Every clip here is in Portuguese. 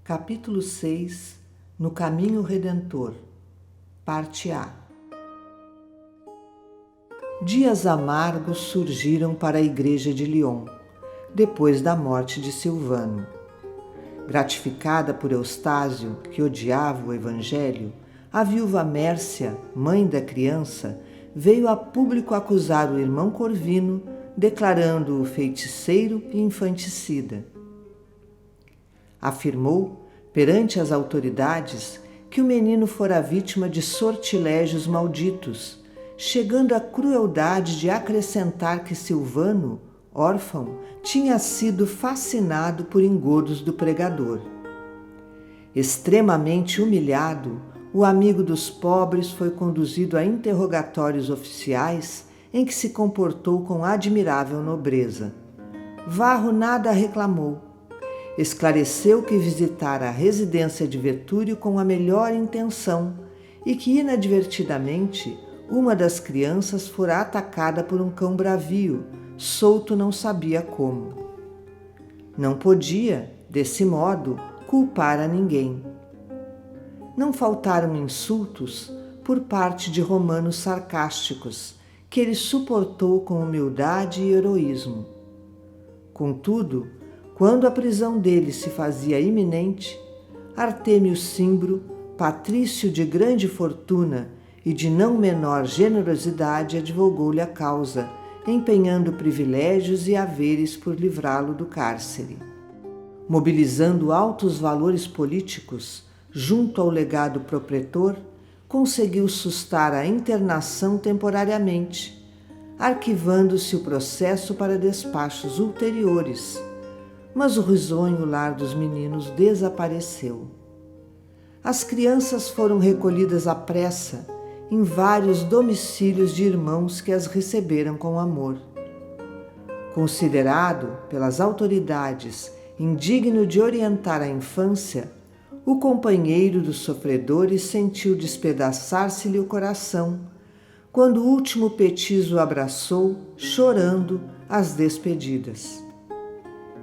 Capítulo 6 No Caminho Redentor. Parte A. Dias amargos surgiram para a igreja de Lyon, depois da morte de Silvano. Gratificada por Eustásio, que odiava o evangelho, a viúva Mércia, mãe da criança, veio a público acusar o irmão Corvino, declarando-o feiticeiro e infanticida. Afirmou, perante as autoridades, que o menino fora vítima de sortilégios malditos, chegando à crueldade de acrescentar que Silvano, órfão, tinha sido fascinado por engodos do pregador. Extremamente humilhado, o amigo dos pobres foi conduzido a interrogatórios oficiais em que se comportou com admirável nobreza. Varro nada reclamou. Esclareceu que visitara a residência de Vetúrio com a melhor intenção e que, inadvertidamente, uma das crianças fora atacada por um cão bravio, solto não sabia como. Não podia, desse modo, culpar a ninguém. Não faltaram insultos por parte de romanos sarcásticos, que ele suportou com humildade e heroísmo. Contudo, quando a prisão dele se fazia iminente, Artêmio Cimbro, patrício de grande fortuna e de não menor generosidade, advogou-lhe a causa, empenhando privilégios e haveres por livrá-lo do cárcere. Mobilizando altos valores políticos, junto ao legado propretor, conseguiu sustar a internação temporariamente, arquivando-se o processo para despachos ulteriores, mas o risonho lar dos meninos desapareceu. As crianças foram recolhidas à pressa em vários domicílios de irmãos que as receberam com amor. Considerado pelas autoridades indigno de orientar a infância, o companheiro dos sofredores sentiu despedaçar-se-lhe o coração, quando o último petiço o abraçou, chorando as despedidas.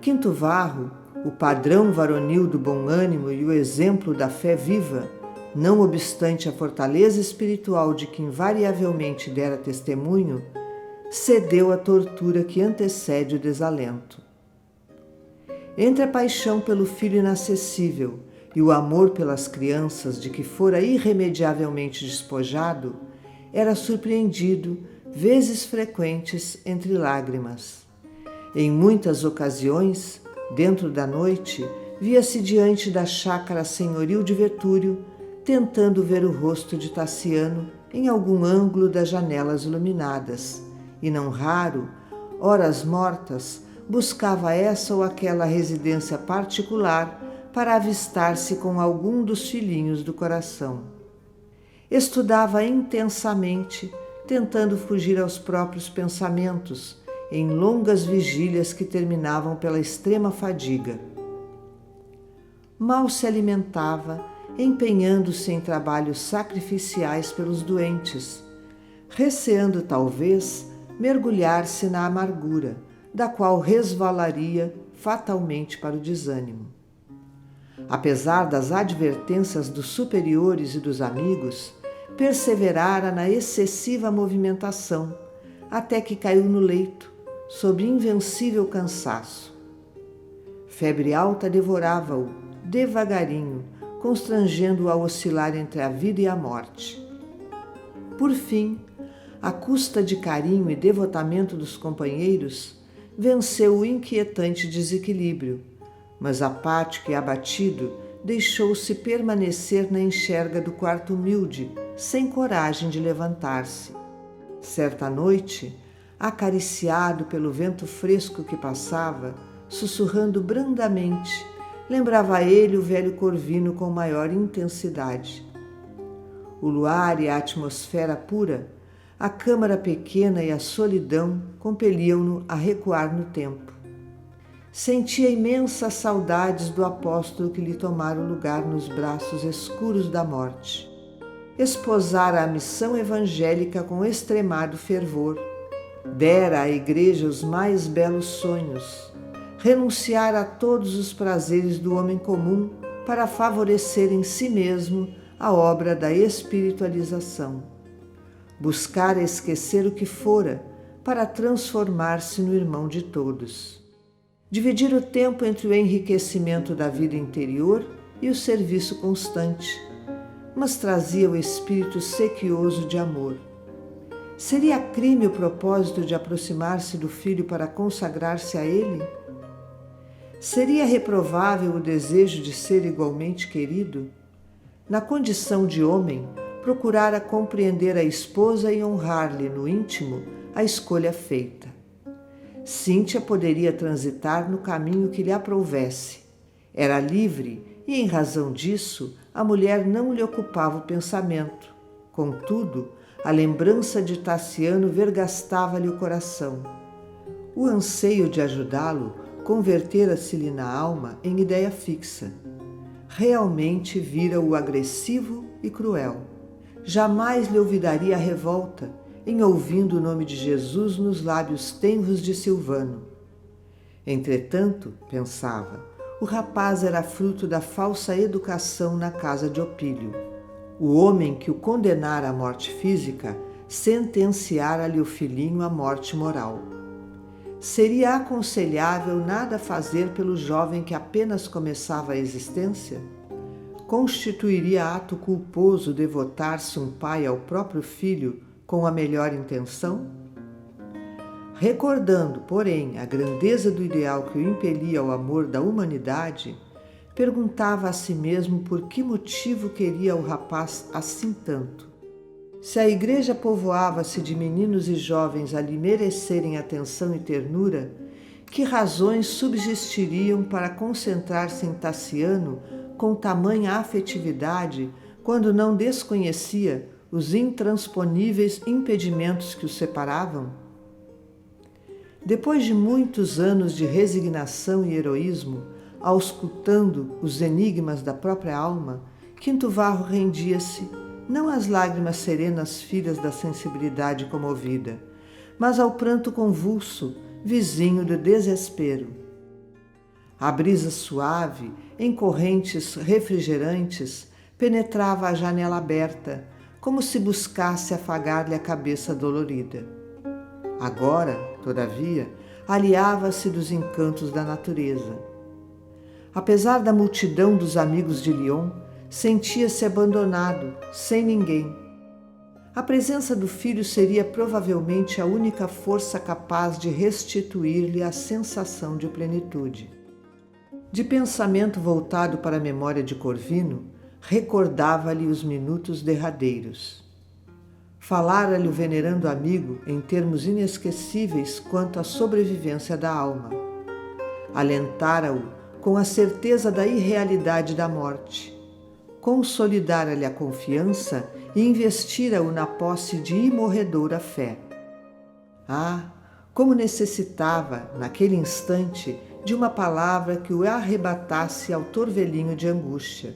Quinto Varro, o padrão varonil do bom ânimo e o exemplo da fé viva, não obstante a fortaleza espiritual de que invariavelmente dera testemunho, cedeu à tortura que antecede o desalento. Entre a paixão pelo filho inacessível e o amor pelas crianças de que fora irremediavelmente despojado, era surpreendido, vezes frequentes, entre lágrimas. Em muitas ocasiões, dentro da noite, via-se diante da chácara senhoril de Vetúrio, tentando ver o rosto de Tassiano em algum ângulo das janelas iluminadas, e não raro, horas mortas, buscava essa ou aquela residência particular para avistar-se com algum dos filhinhos do coração. Estudava intensamente, tentando fugir aos próprios pensamentos, em longas vigílias que terminavam pela extrema fadiga. Mal se alimentava, empenhando-se em trabalhos sacrificiais pelos doentes, receando talvez mergulhar-se na amargura, da qual resvalaria fatalmente para o desânimo. Apesar das advertências dos superiores e dos amigos, perseverara na excessiva movimentação, até que caiu no leito, sob invencível cansaço. Febre alta devorava-o, devagarinho, constrangendo-o a oscilar entre a vida e a morte. Por fim, à custa de carinho e devotamento dos companheiros, venceu o inquietante desequilíbrio, mas apático e abatido, deixou-se permanecer na enxerga do quarto humilde, sem coragem de levantar-se. Certa noite, acariciado pelo vento fresco que passava, sussurrando brandamente, lembrava a ele o velho Corvino com maior intensidade. O luar e a atmosfera pura, a câmara pequena e a solidão compeliam-no a recuar no tempo. Sentia imensas saudades do apóstolo que lhe tomara o lugar nos braços escuros da morte. Esposara a missão evangélica com extremado fervor, dera à igreja os mais belos sonhos, renunciara a todos os prazeres do homem comum para favorecer em si mesmo a obra da espiritualização. Buscar esquecer o que fora para transformar-se no irmão de todos. Dividir o tempo entre o enriquecimento da vida interior e o serviço constante, mas trazia o espírito sequioso de amor. Seria crime o propósito de aproximar-se do filho para consagrar-se a ele? Seria reprovável o desejo de ser igualmente querido? Na condição de homem, procurara compreender a esposa e honrar-lhe no íntimo a escolha feita. Cíntia poderia transitar no caminho que lhe aprouvesse. Era livre e, em razão disso, a mulher não lhe ocupava o pensamento. Contudo, a lembrança de Tassiano vergastava-lhe o coração. O anseio de ajudá-lo convertera-se-lhe na alma em ideia fixa. Realmente vira-o agressivo e cruel. Jamais lhe olvidaria a revolta em ouvindo o nome de Jesus nos lábios tenros de Silvano. Entretanto, pensava, o rapaz era fruto da falsa educação na casa de Opílio. O homem que o condenara à morte física sentenciara-lhe o filhinho à morte moral. Seria aconselhável nada fazer pelo jovem que apenas começava a existência? Constituiria ato culposo devotar-se um pai ao próprio filho com a melhor intenção? Recordando, porém, a grandeza do ideal que o impelia ao amor da humanidade, perguntava a si mesmo por que motivo queria o rapaz assim tanto. Se a igreja povoava-se de meninos e jovens a lhe merecerem atenção e ternura, que razões subsistiriam para concentrar-se em Tassiano com tamanha afetividade quando não desconhecia os intransponíveis impedimentos que os separavam? Depois de muitos anos de resignação e heroísmo, auscultando os enigmas da própria alma, Quinto Varro rendia-se, não às lágrimas serenas filhas da sensibilidade comovida, mas ao pranto convulso, vizinho do desespero. A brisa suave, em correntes refrigerantes, penetrava a janela aberta, como se buscasse afagar-lhe a cabeça dolorida. Agora, todavia, aliava-se dos encantos da natureza. Apesar da multidão dos amigos de Lyon, sentia-se abandonado, sem ninguém. A presença do filho seria provavelmente a única força capaz de restituir-lhe a sensação de plenitude. De pensamento voltado para a memória de Corvino, recordava-lhe os minutos derradeiros. Falara-lhe o venerando amigo em termos inesquecíveis quanto à sobrevivência da alma. Alentara-o com a certeza da irrealidade da morte. Consolidara-lhe a confiança e investira-o na posse de imorredora fé. Ah, como necessitava, naquele instante, de uma palavra que o arrebatasse ao torvelinho de angústia.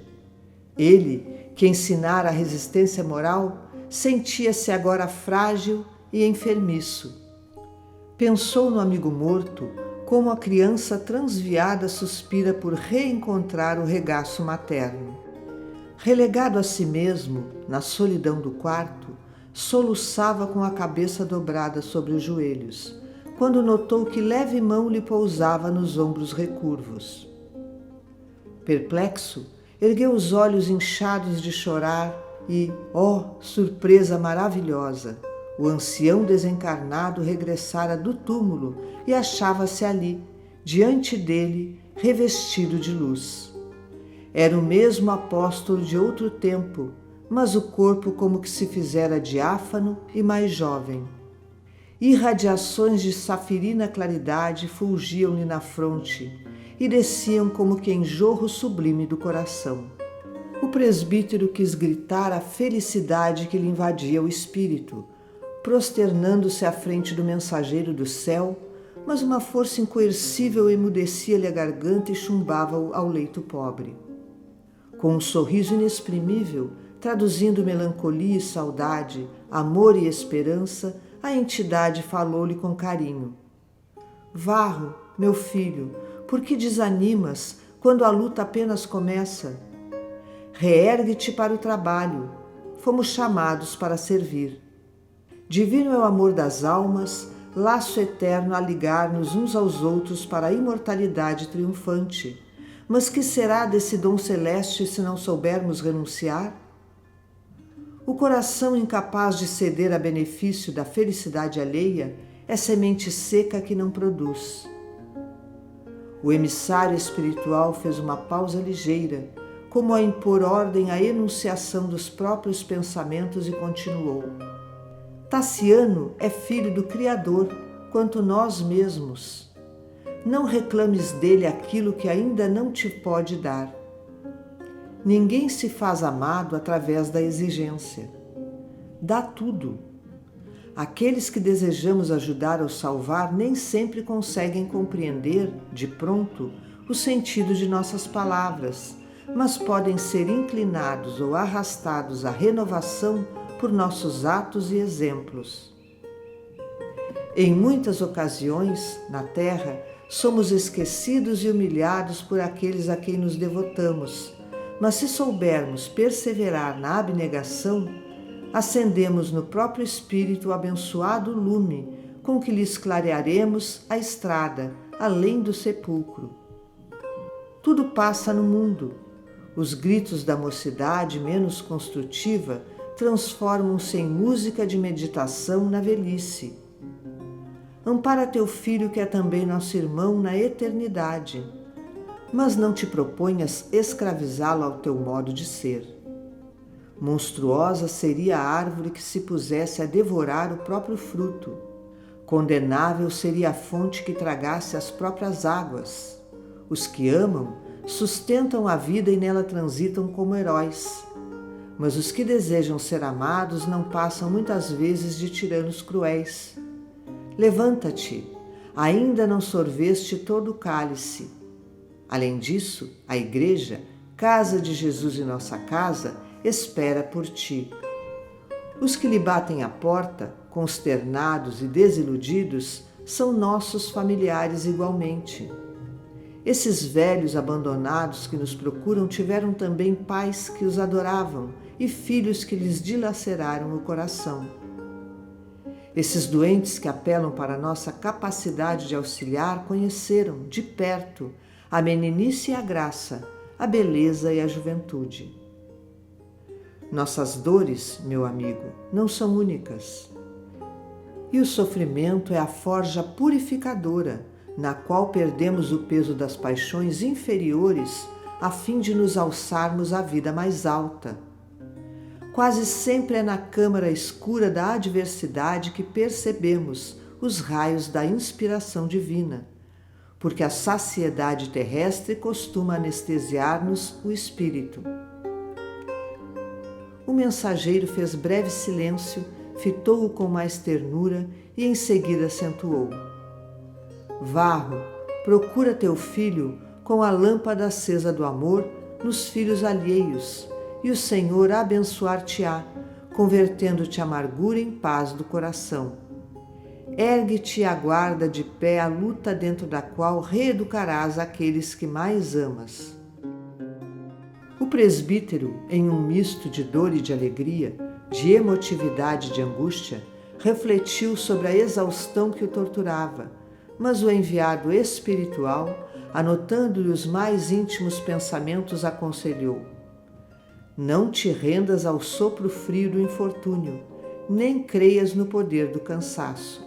Ele, que ensinara a resistência moral, sentia-se agora frágil e enfermiço. Pensou no amigo morto, como a criança transviada suspira por reencontrar o regaço materno. Relegado a si mesmo, na solidão do quarto, soluçava com a cabeça dobrada sobre os joelhos, quando notou que leve mão lhe pousava nos ombros recurvos. Perplexo, ergueu os olhos inchados de chorar e, ó, surpresa maravilhosa, o ancião desencarnado regressara do túmulo e achava-se ali, diante dele, revestido de luz. Era o mesmo apóstolo de outro tempo, mas o corpo como que se fizera diáfano e mais jovem. Irradiações de safirina claridade fulgiam-lhe na fronte e desciam como que em jorro sublime do coração. O presbítero quis gritar a felicidade que lhe invadia o espírito, prosternando-se à frente do mensageiro do céu, mas uma força incoercível emudecia-lhe a garganta e chumbava-o ao leito pobre. Com um sorriso inexprimível, traduzindo melancolia e saudade, amor e esperança, a entidade falou-lhe com carinho. Varro, meu filho, por que desanimas quando a luta apenas começa. Reergue-te para o trabalho. Fomos chamados para servir. Divino é o amor das almas, laço eterno a ligar-nos uns aos outros para a imortalidade triunfante. Mas que será desse dom celeste se não soubermos renunciar? O coração incapaz de ceder a benefício da felicidade alheia é semente seca que não produz. O emissário espiritual fez uma pausa ligeira, como a impor ordem à enunciação dos próprios pensamentos, e continuou: Tassiano é filho do Criador, quanto nós mesmos. Não reclames dele aquilo que ainda não te pode dar. Ninguém se faz amado através da exigência. Dá tudo. Aqueles que desejamos ajudar ou salvar nem sempre conseguem compreender, de pronto, o sentido de nossas palavras, mas podem ser inclinados ou arrastados à renovação por nossos atos e exemplos. Em muitas ocasiões, na Terra, somos esquecidos e humilhados por aqueles a quem nos devotamos, mas se soubermos perseverar na abnegação, acendemos no próprio Espírito o abençoado lume com que lhes clarearemos a estrada além do sepulcro. Tudo passa no mundo. Os gritos da mocidade menos construtiva transformam-se em música de meditação na velhice. Ampara teu filho, que é também nosso irmão na eternidade, mas não te proponhas escravizá-lo ao teu modo de ser. Monstruosa seria a árvore que se pusesse a devorar o próprio fruto. Condenável seria a fonte que tragasse as próprias águas. Os que amam sustentam a vida e nela transitam como heróis. Mas os que desejam ser amados não passam muitas vezes de tiranos cruéis. Levanta-te, ainda não sorveste todo o cálice. Além disso, a Igreja, casa de Jesus e nossa casa, espera por ti. Os que lhe batem à porta, consternados e desiludidos, são nossos familiares igualmente. Esses velhos abandonados que nos procuram tiveram também pais que os adoravam e filhos que lhes dilaceraram o coração. Esses doentes que apelam para a nossa capacidade de auxiliar conheceram, de perto, a meninice e a graça, a beleza e a juventude. Nossas dores, meu amigo, não são únicas. E o sofrimento é a forja purificadora, na qual perdemos o peso das paixões inferiores a fim de nos alçarmos à vida mais alta. Quase sempre é na câmara escura da adversidade que percebemos os raios da inspiração divina, porque a saciedade terrestre costuma anestesiar-nos o espírito. O mensageiro fez breve silêncio, fitou-o com mais ternura e em seguida acentuou: Varro, procura teu filho com a lâmpada acesa do amor nos filhos alheios, e o Senhor abençoar-te-á, convertendo-te a amargura em paz do coração. Ergue-te e aguarda de pé a luta dentro da qual reeducarás aqueles que mais amas. O presbítero, em um misto de dor e de alegria, de emotividade e de angústia, refletiu sobre a exaustão que o torturava, mas o enviado espiritual, anotando-lhe os mais íntimos pensamentos, aconselhou: Não te rendas ao sopro frio do infortúnio, nem creias no poder do cansaço.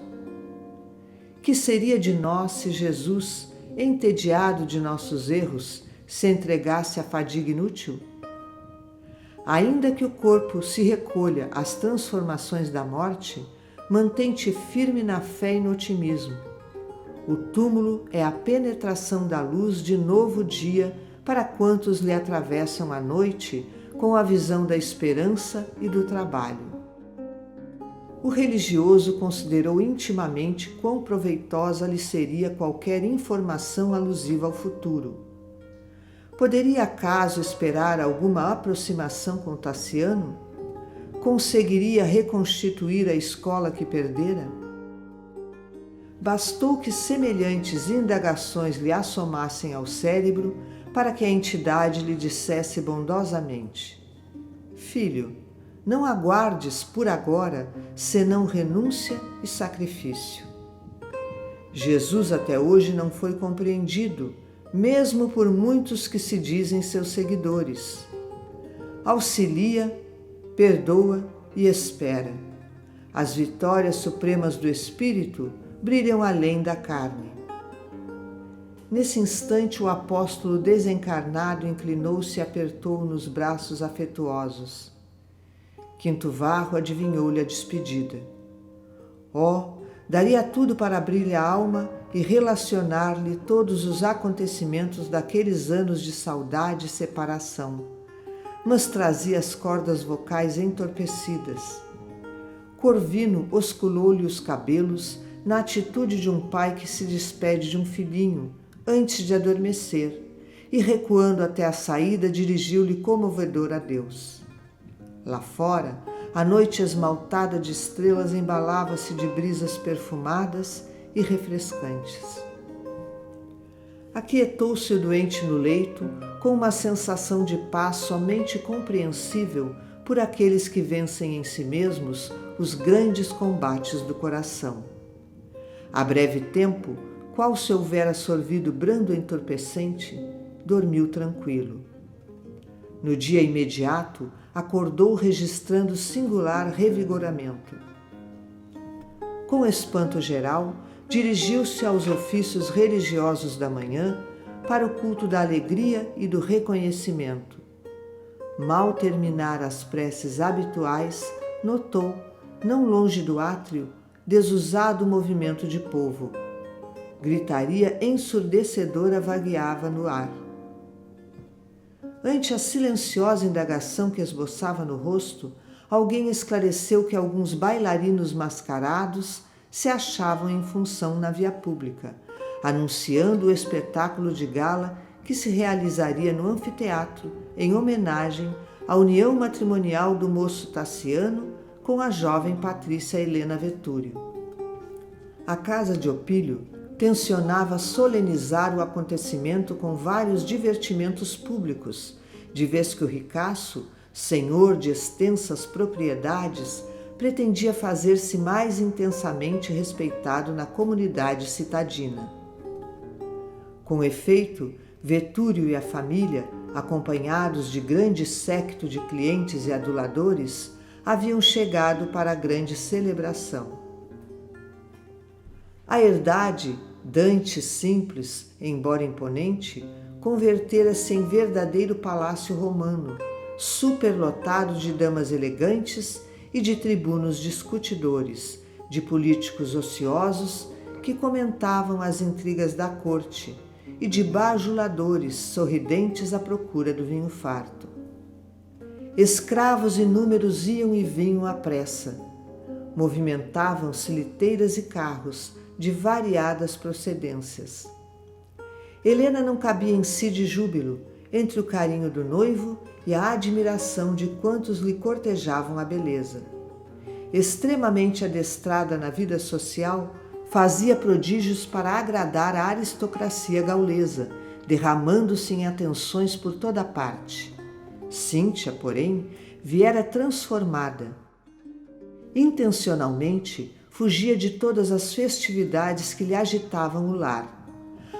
Que seria de nós se Jesus, entediado de nossos erros, se entregasse à fadiga inútil? Ainda que o corpo se recolha às transformações da morte, mantém-te firme na fé e no otimismo. O túmulo é a penetração da luz de novo dia para quantos lhe atravessam a noite com a visão da esperança e do trabalho. O religioso considerou intimamente quão proveitosa lhe seria qualquer informação alusiva ao futuro. Poderia acaso esperar alguma aproximação com Tassiano? Conseguiria reconstituir a escola que perdera? Bastou que semelhantes indagações lhe assomassem ao cérebro para que a entidade lhe dissesse bondosamente: Filho, não aguardes por agora senão renúncia e sacrifício. Jesus até hoje não foi compreendido, mesmo por muitos que se dizem seus seguidores. Auxilia, perdoa e espera. As vitórias supremas do Espírito brilham além da carne. Nesse instante, o apóstolo desencarnado inclinou-se e apertou nos braços afetuosos. Quinto Varro adivinhou-lhe a despedida. Daria tudo para abrir-lhe a alma e relacionar-lhe todos os acontecimentos daqueles anos de saudade e separação, mas trazia as cordas vocais entorpecidas. Corvino osculou-lhe os cabelos na atitude de um pai que se despede de um filhinho antes de adormecer e, recuando até a saída, dirigiu-lhe comovedor adeus. Lá fora, a noite esmaltada de estrelas embalava-se de brisas perfumadas e refrescantes. Aquietou-se o doente no leito com uma sensação de paz somente compreensível por aqueles que vencem em si mesmos os grandes combates do coração. A breve tempo, qual se houvera sorvido brando entorpecente, dormiu tranquilo. No dia imediato, acordou registrando singular revigoramento. Com espanto geral, dirigiu-se aos ofícios religiosos da manhã para o culto da alegria e do reconhecimento. Mal terminara as preces habituais, notou, não longe do átrio, desusado movimento de povo. Gritaria ensurdecedora vagueava no ar. Ante a silenciosa indagação que esboçava no rosto, alguém esclareceu que alguns bailarinos mascarados se achavam em função na via pública, anunciando o espetáculo de gala que se realizaria no anfiteatro em homenagem à união matrimonial do moço Tassiano com a jovem Patrícia Helena Vetúrio. A casa de Opílio tencionava solenizar o acontecimento com vários divertimentos públicos, de vez que o ricaço, senhor de extensas propriedades, pretendia fazer-se mais intensamente respeitado na comunidade citadina. Com efeito, Vetúrio e a família, acompanhados de grande séquito de clientes e aduladores, haviam chegado para a grande celebração. A herdade, dantes simples, embora imponente, convertera-se em verdadeiro palácio romano, superlotado de damas elegantes e de tribunos discutidores, de políticos ociosos que comentavam as intrigas da corte e de bajuladores sorridentes à procura do vinho farto. Escravos inúmeros iam e vinham à pressa. Movimentavam-se liteiras e carros de variadas procedências. Helena não cabia em si de júbilo entre o carinho do noivo e a admiração de quantos lhe cortejavam a beleza. Extremamente adestrada na vida social, fazia prodígios para agradar a aristocracia gaulesa, derramando-se em atenções por toda parte. Cíntia, porém, viera transformada. Intencionalmente, fugia de todas as festividades que lhe agitavam o lar.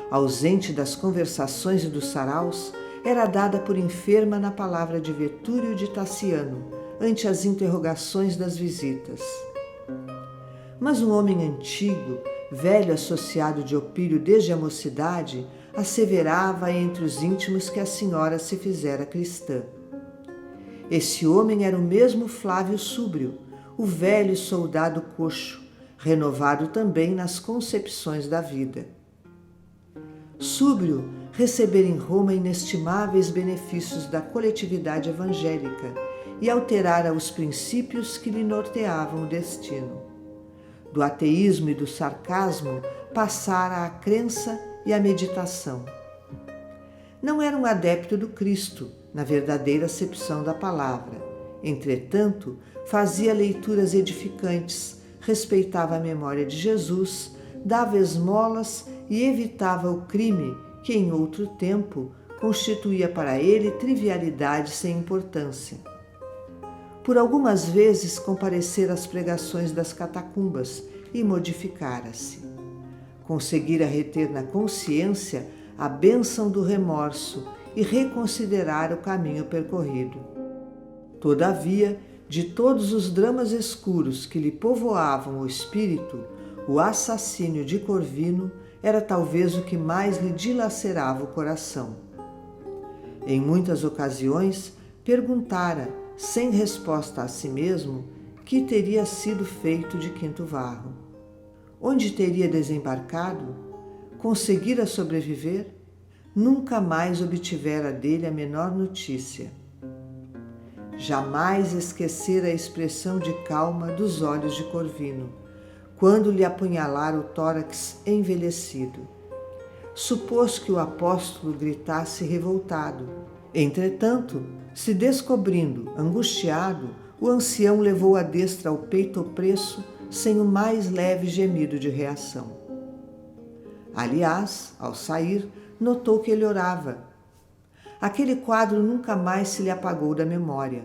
Ausente das conversações e dos saraus, era dada por enferma na palavra de Vetúrio e de Tassiano, ante as interrogações das visitas. Mas um homem antigo, velho associado de Opílio desde a mocidade, asseverava entre os íntimos que a senhora se fizera cristã. Esse homem era o mesmo Flávio Súbrio, o velho soldado coxo, renovado também nas concepções da vida. Súbrio recebera em Roma inestimáveis benefícios da coletividade evangélica e alterara os princípios que lhe norteavam o destino. Do ateísmo e do sarcasmo passara à crença e à meditação. Não era um adepto do Cristo, na verdadeira acepção da palavra. Entretanto, fazia leituras edificantes, respeitava a memória de Jesus, dava esmolas e evitava o crime que, em outro tempo, constituía para ele trivialidade sem importância. Por algumas vezes comparecera às pregações das catacumbas e modificara-se. Conseguira reter na consciência a bênção do remorso e reconsiderar o caminho percorrido. Todavia, de todos os dramas escuros que lhe povoavam o espírito, o assassínio de Corvino era talvez o que mais lhe dilacerava o coração. Em muitas ocasiões, perguntara, sem resposta a si mesmo, que teria sido feito de Quinto Varro. Onde teria desembarcado? Conseguira sobreviver? Nunca mais obtivera dele a menor notícia. Jamais esquecera a expressão de calma dos olhos de Corvino, quando lhe apunhalara o tórax envelhecido. Supôs que o apóstolo gritasse revoltado. Entretanto, se descobrindo, angustiado, o ancião levou a destra ao peito opresso sem o mais leve gemido de reação. Aliás, ao sair, notou que ele orava. Aquele quadro nunca mais se lhe apagou da memória.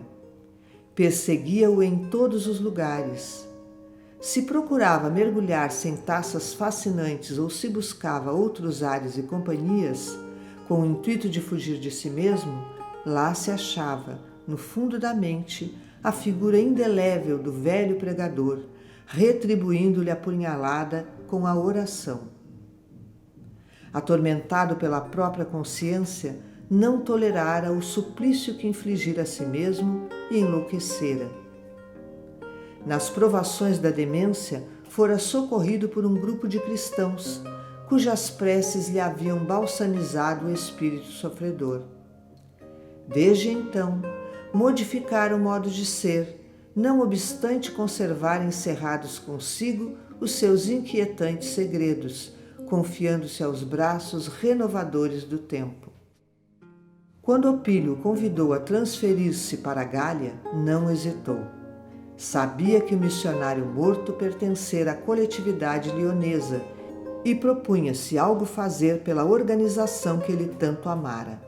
Perseguia-o em todos os lugares. Se procurava mergulhar-se em taças fascinantes ou se buscava outros ares e companhias, com o intuito de fugir de si mesmo, lá se achava, no fundo da mente, a figura indelével do velho pregador, retribuindo-lhe a punhalada com a oração. Atormentado pela própria consciência, não tolerara o suplício que infligira a si mesmo e enlouquecera. Nas provações da demência, fora socorrido por um grupo de cristãos, cujas preces lhe haviam balsamizado o espírito sofredor. Desde então, modificara o modo de ser, não obstante conservar encerrados consigo os seus inquietantes segredos, confiando-se aos braços renovadores do tempo. Quando Opílio o convidou a transferir-se para a Gália, não hesitou. Sabia que o missionário morto pertencera à coletividade leonesa e propunha-se algo fazer pela organização que ele tanto amara.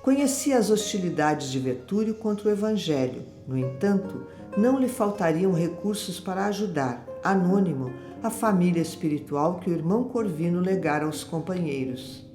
Conhecia as hostilidades de Vetúrio contra o Evangelho. No entanto, não lhe faltariam recursos para ajudar, anônimo, a família espiritual que o irmão Corvino legara aos companheiros.